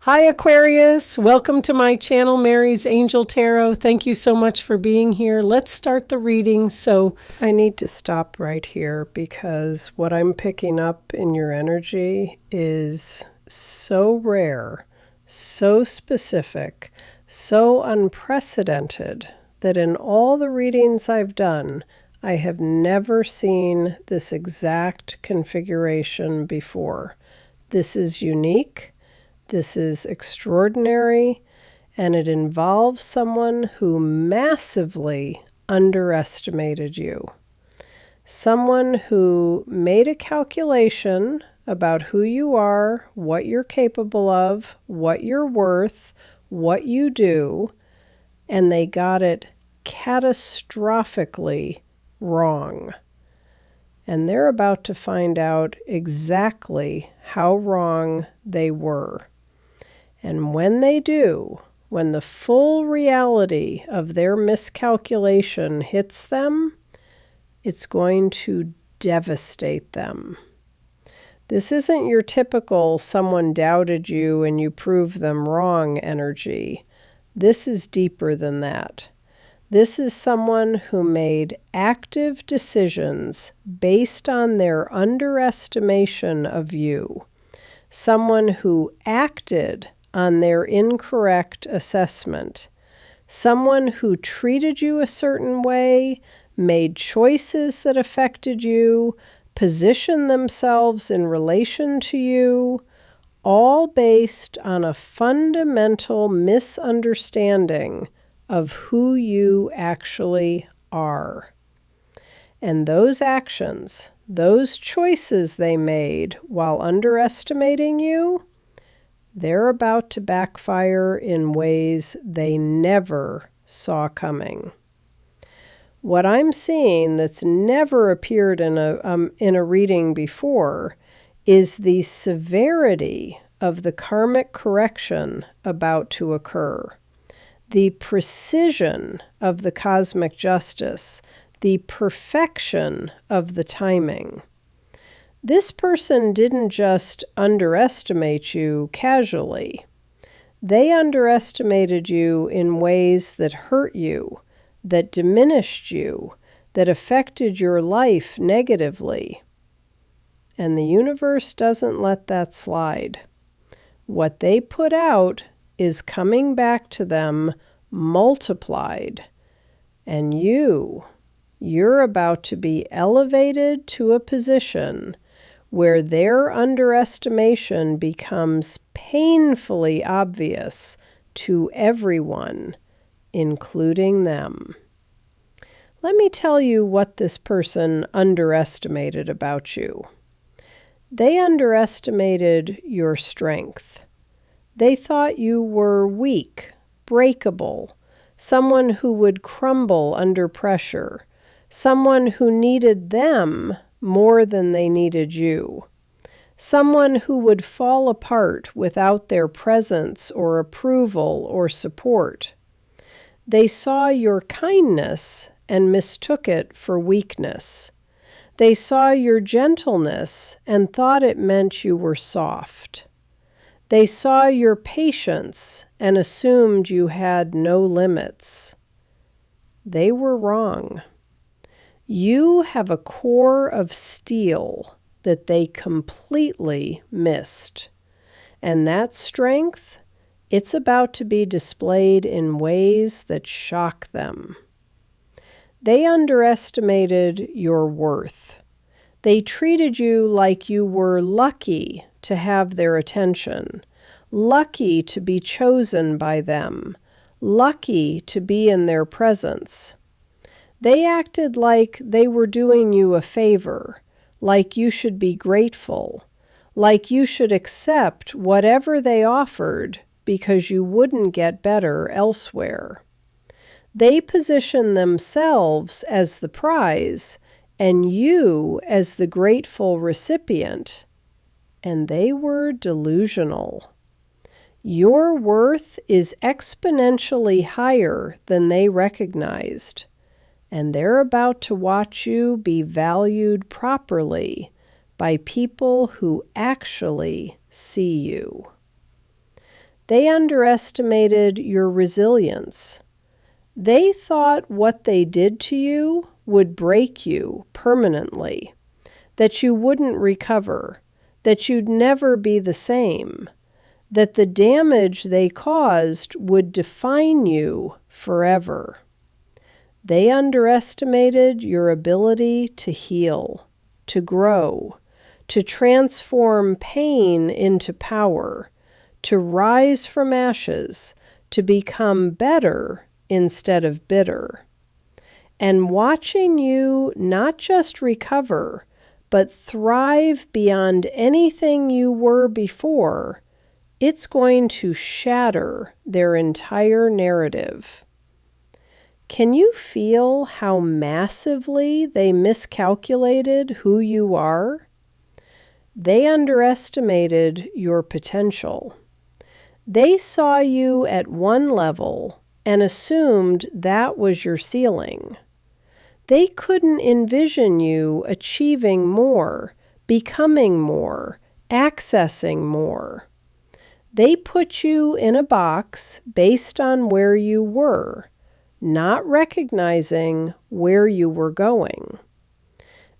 Hi Aquarius, welcome to my channel, Mary's Angel Tarot. Thank you so much for being here. Let's start the reading. So I need to stop right here because what I'm picking up in your energy is so rare, so specific, so unprecedented that in all the readings I've done, I have never seen this exact configuration before. This is unique. This is extraordinary, and it involves someone who massively underestimated you. Someone who made a calculation about who you are, what you're capable of, what you're worth, what you do, and they got it catastrophically wrong. And they're about to find out exactly how wrong they were. And when they do, when the full reality of their miscalculation hits them, it's going to devastate them. This isn't your typical someone doubted you and you proved them wrong energy. This is deeper than that. This is someone who made active decisions based on their underestimation of you. Someone who acted on their incorrect assessment. Someone who treated you a certain way, made choices that affected you, positioned themselves in relation to you, all based on a fundamental misunderstanding of who you actually are. And those actions, those choices they made while underestimating you, they're about to backfire in ways they never saw coming. What I'm seeing that's never appeared in a reading before is the severity of the karmic correction about to occur. The precision of the cosmic justice, the perfection of the timing. This person didn't just underestimate you casually. They underestimated you in ways that hurt you, that diminished you, that affected your life negatively. And the universe doesn't let that slide. What they put out is coming back to them multiplied. And you're about to be elevated to a position where their underestimation becomes painfully obvious to everyone, including them. Let me tell you what this person underestimated about you. They underestimated your strength. They thought you were weak, breakable, someone who would crumble under pressure, someone who needed them more than they needed you, someone who would fall apart without their presence or approval or support. They saw your kindness and mistook it for weakness. They saw your gentleness and thought it meant you were soft. They saw your patience and assumed you had no limits. They were wrong. You have a core of steel that they completely missed. And that strength, it's about to be displayed in ways that shock them. They underestimated your worth. They treated you like you were lucky to have their attention, lucky to be chosen by them, lucky to be in their presence. They acted like they were doing you a favor, like you should be grateful, like you should accept whatever they offered because you wouldn't get better elsewhere. They positioned themselves as the prize and you as the grateful recipient, and they were delusional. Your worth is exponentially higher than they recognized. And they're about to watch you be valued properly by people who actually see you. They underestimated your resilience. They thought what they did to you would break you permanently, that you wouldn't recover, that you'd never be the same, that the damage they caused would define you forever. They underestimated your ability to heal, to grow, to transform pain into power, to rise from ashes, to become better instead of bitter. And watching you not just recover, but thrive beyond anything you were before, it's going to shatter their entire narrative. Can you feel how massively they miscalculated who you are? They underestimated your potential. They saw you at one level and assumed that was your ceiling. They couldn't envision you achieving more, becoming more, accessing more. They put you in a box based on where you were, not recognizing where you were going.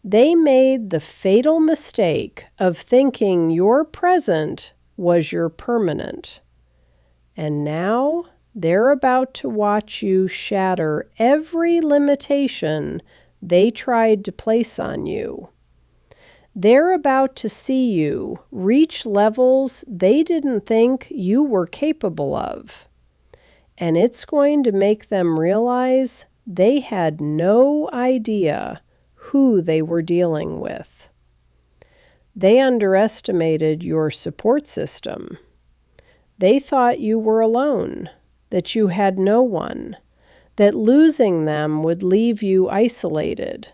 They made the fatal mistake of thinking your present was your permanent. And now they're about to watch you shatter every limitation they tried to place on you. They're about to see you reach levels they didn't think you were capable of. And it's going to make them realize they had no idea who they were dealing with. They underestimated your support system. They thought you were alone, that you had no one, that losing them would leave you isolated,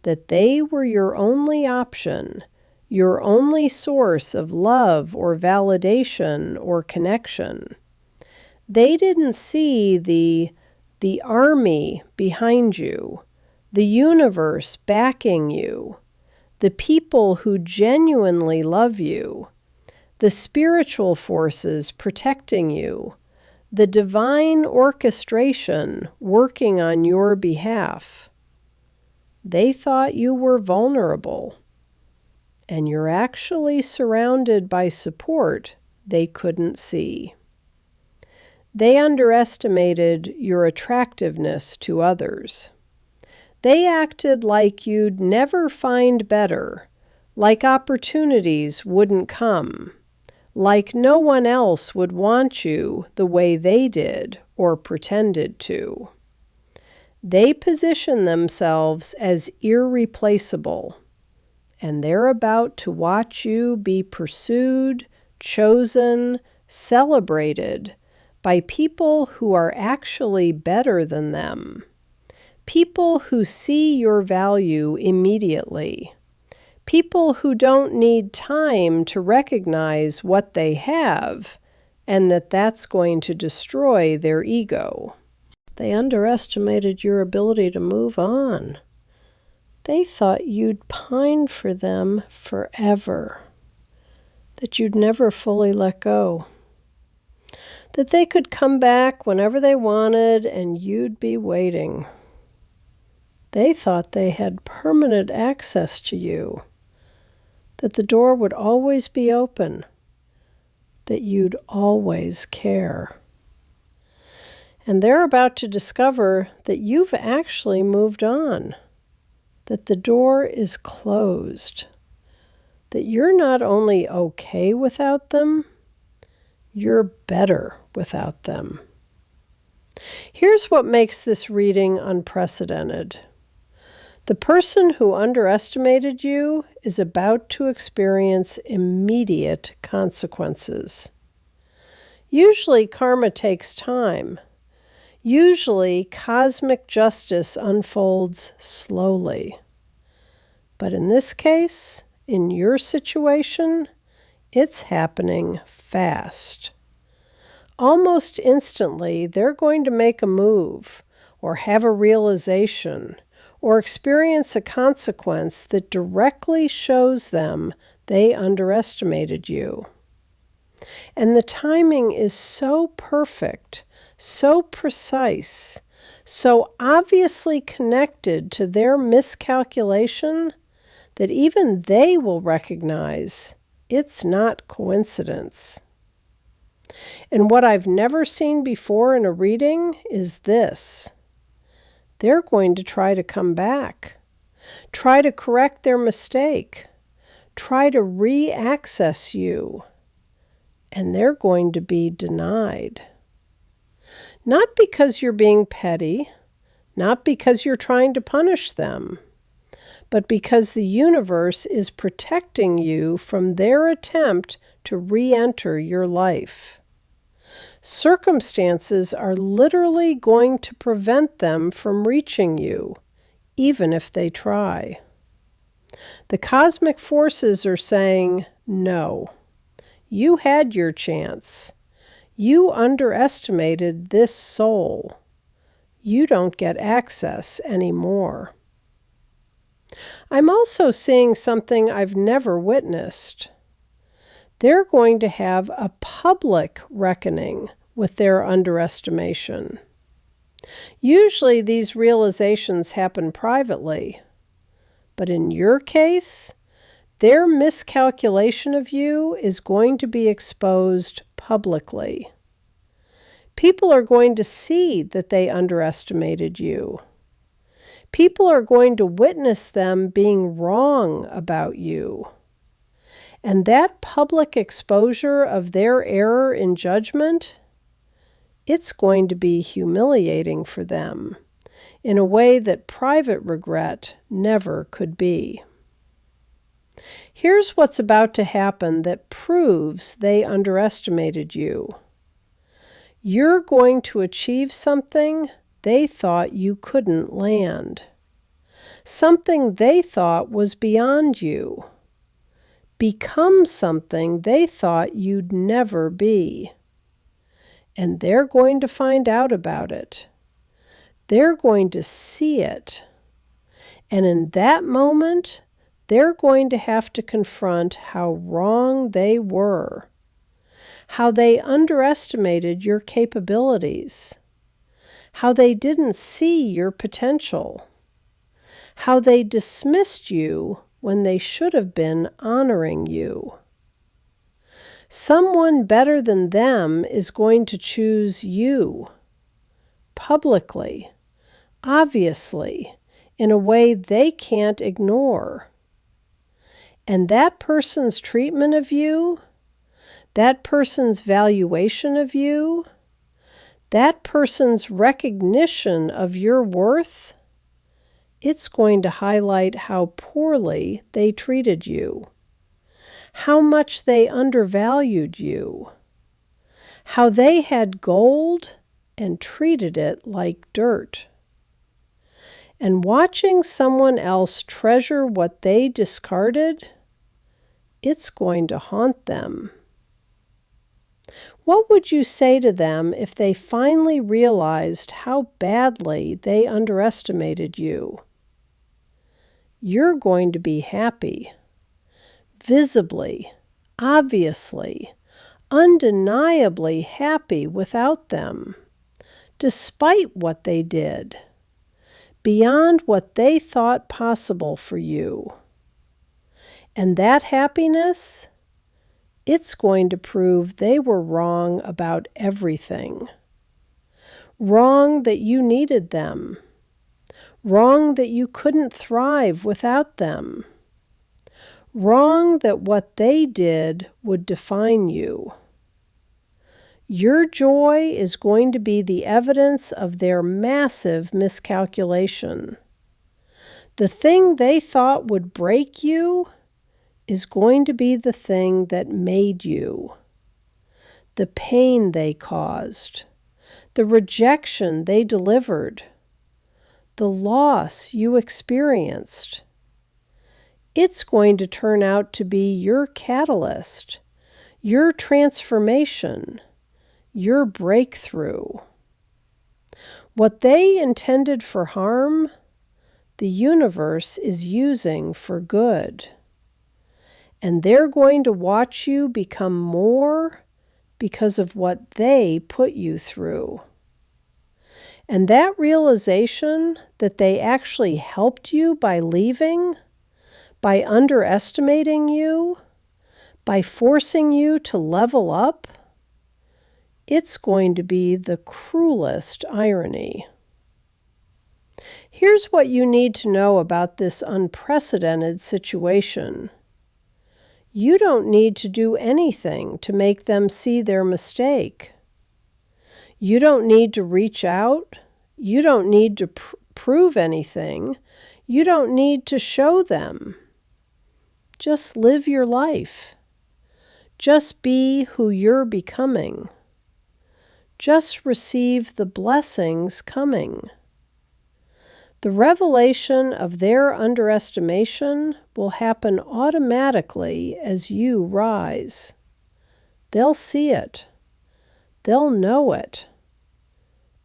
that they were your only option, your only source of love or validation or connection. They didn't see the army behind you, the universe backing you, the people who genuinely love you, the spiritual forces protecting you, the divine orchestration working on your behalf. They thought you were vulnerable, and you're actually surrounded by support they couldn't see. They underestimated your attractiveness to others. They acted like you'd never find better, like opportunities wouldn't come, like no one else would want you the way they did or pretended to. They position themselves as irreplaceable, and they're about to watch you be pursued, chosen, celebrated by people who are actually better than them, people who see your value immediately, people who don't need time to recognize what they have and that that's going to destroy their ego. They underestimated your ability to move on. They thought you'd pine for them forever, that you'd never fully let go, that they could come back whenever they wanted and you'd be waiting. They thought they had permanent access to you, that the door would always be open, that you'd always care. And they're about to discover that you've actually moved on, that the door is closed, that you're not only okay without them, you're better without them. Here's what makes this reading unprecedented. The person who underestimated you is about to experience immediate consequences. Usually, karma takes time. Usually, cosmic justice unfolds slowly. But in this case, in your situation, it's happening fast. Almost instantly, they're going to make a move, or have a realization, or experience a consequence that directly shows them they underestimated you. And the timing is so perfect, so precise, so obviously connected to their miscalculation that even they will recognize it's not coincidence. And what I've never seen before in a reading is this. They're going to try to come back, try to correct their mistake, try to re-access you, and they're going to be denied. Not because you're being petty, not because you're trying to punish them, but because the universe is protecting you from their attempt to re-enter your life. Circumstances are literally going to prevent them from reaching you, even if they try. The cosmic forces are saying, no, you had your chance. You underestimated this soul. You don't get access anymore. I'm also seeing something I've never witnessed. They're going to have a public reckoning with their underestimation. Usually these realizations happen privately, but in your case, their miscalculation of you is going to be exposed publicly. People are going to see that they underestimated you. People are going to witness them being wrong about you. And that public exposure of their error in judgment, it's going to be humiliating for them in a way that private regret never could be. Here's what's about to happen that proves they underestimated you. You're going to achieve something they thought you couldn't land. Something they thought was beyond you. Become something they thought you'd never be. And they're going to find out about it. They're going to see it. And in that moment, they're going to have to confront how wrong they were, how they underestimated your capabilities, how they didn't see your potential, how they dismissed you when they should have been honoring you. Someone better than them is going to choose you, publicly, obviously, in a way they can't ignore. And that person's treatment of you, that person's valuation of you, that person's recognition of your worth, it's going to highlight how poorly they treated you, how much they undervalued you, how they had gold and treated it like dirt. And watching someone else treasure what they discarded, it's going to haunt them. What would you say to them if they finally realized how badly they underestimated you? You're going to be happy, visibly, obviously, undeniably happy without them, despite what they did, beyond what they thought possible for you. And that happiness, it's going to prove they were wrong about everything. Wrong that you needed them. Wrong that you couldn't thrive without them. Wrong that what they did would define you. Your joy is going to be the evidence of their massive miscalculation. The thing they thought would break you is going to be the thing that made you. The pain they caused, the rejection they delivered, the loss you experienced. It's going to turn out to be your catalyst, your transformation, your breakthrough. What they intended for harm, the universe is using for good. And they're going to watch you become more because of what they put you through. And that realization that they actually helped you by leaving, by underestimating you, by forcing you to level up, it's going to be the cruelest irony. Here's what you need to know about this unprecedented situation. You don't need to do anything to make them see their mistake. You don't need to reach out. You don't need to prove anything. You don't need to show them. Just live your life. Just be who you're becoming. Just receive the blessings coming. The revelation of their underestimation will happen automatically as you rise. They'll see it. They'll know it.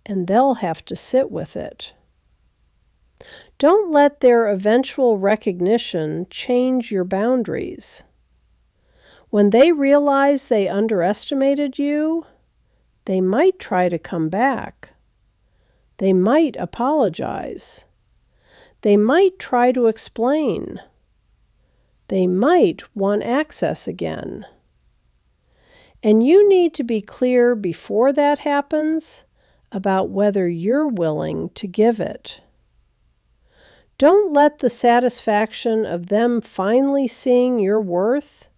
And they'll have to sit with it. Don't let their eventual recognition change your boundaries. When they realize they underestimated you, they might try to come back. They might apologize. They might try to explain. They might want access again. And you need to be clear before that happens about whether you're willing to give it. Don't let the satisfaction of them finally seeing your worth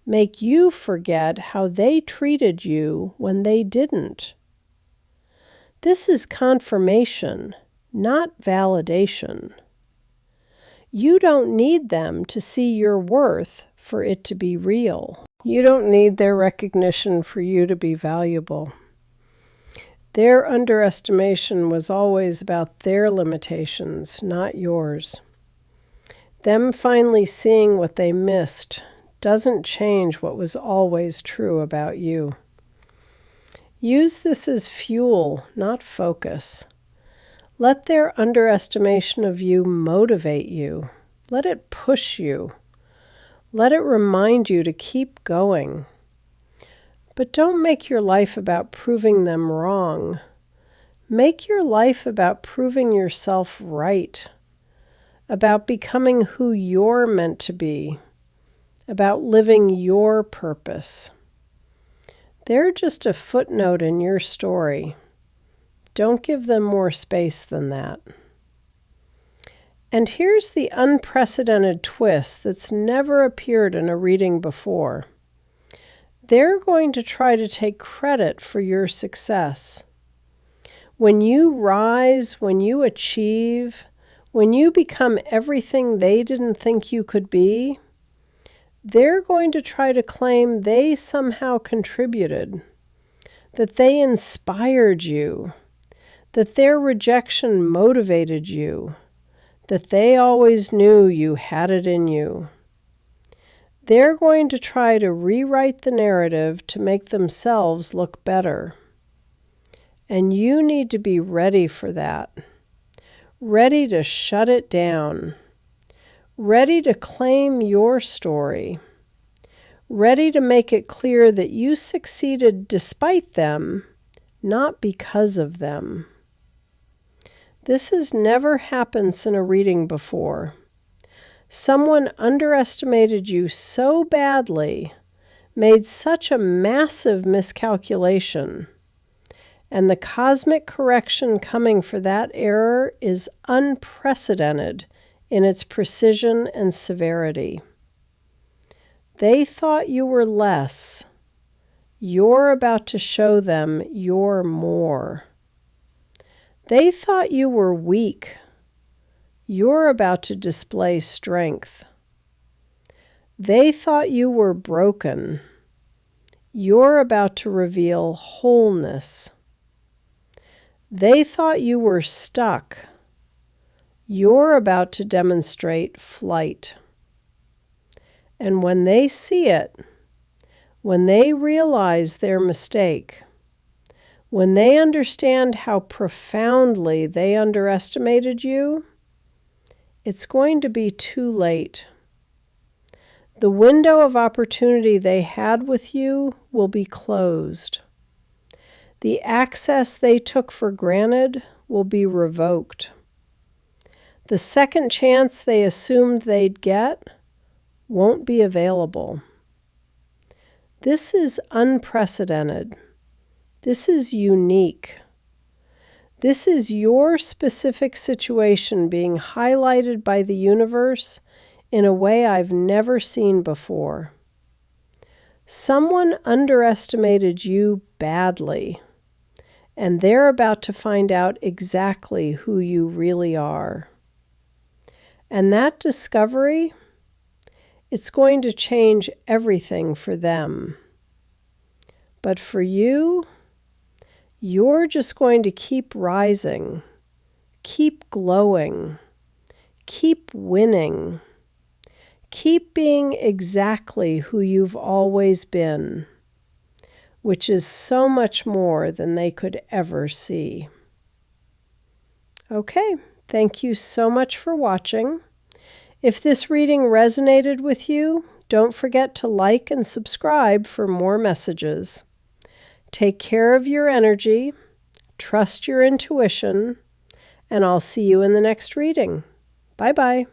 make you forget how they treated you when they didn't. This is confirmation, not validation. You don't need them to see your worth for it to be real. You don't need their recognition for you to be valuable. Their underestimation was always about their limitations, not yours. Them finally seeing what they missed doesn't change what was always true about you. Use this as fuel, not focus. Let their underestimation of you motivate you. Let it push you. Let it remind you to keep going. But don't make your life about proving them wrong. Make your life about proving yourself right, about becoming who you're meant to be, about living your purpose. They're just a footnote in your story. Don't give them more space than that. And here's the unprecedented twist that's never appeared in a reading before. They're going to try to take credit for your success. When you rise, when you achieve, when you become everything they didn't think you could be, they're going to try to claim they somehow contributed, that they inspired you, that their rejection motivated you, that they always knew you had it in you. They're going to try to rewrite the narrative to make themselves look better. And you need to be ready for that. Ready to shut it down. Ready to claim your story. Ready to make it clear that you succeeded despite them, not because of them. This has never happened in a reading before. Someone underestimated you so badly, made such a massive miscalculation, and the cosmic correction coming for that error is unprecedented in its precision and severity. They thought you were less. You're about to show them you're more. They thought you were weak. You're about to display strength. They thought you were broken. You're about to reveal wholeness. They thought you were stuck. You're about to demonstrate flight. And when they see it, when they realize their mistake, when they understand how profoundly they underestimated you, it's going to be too late. The window of opportunity they had with you will be closed. The access they took for granted will be revoked. The second chance they assumed they'd get won't be available. This is unprecedented. This is unique. This is your specific situation being highlighted by the universe in a way I've never seen before. Someone underestimated you badly, and they're about to find out exactly who you really are. And that discovery, it's going to change everything for them. But for you, you're just going to keep rising, keep glowing, keep winning, keep being exactly who you've always been, which is so much more than they could ever see. Okay, thank you so much for watching. If this reading resonated with you, don't forget to like and subscribe for more messages. Take care of your energy, trust your intuition, and I'll see you in the next reading. Bye-bye.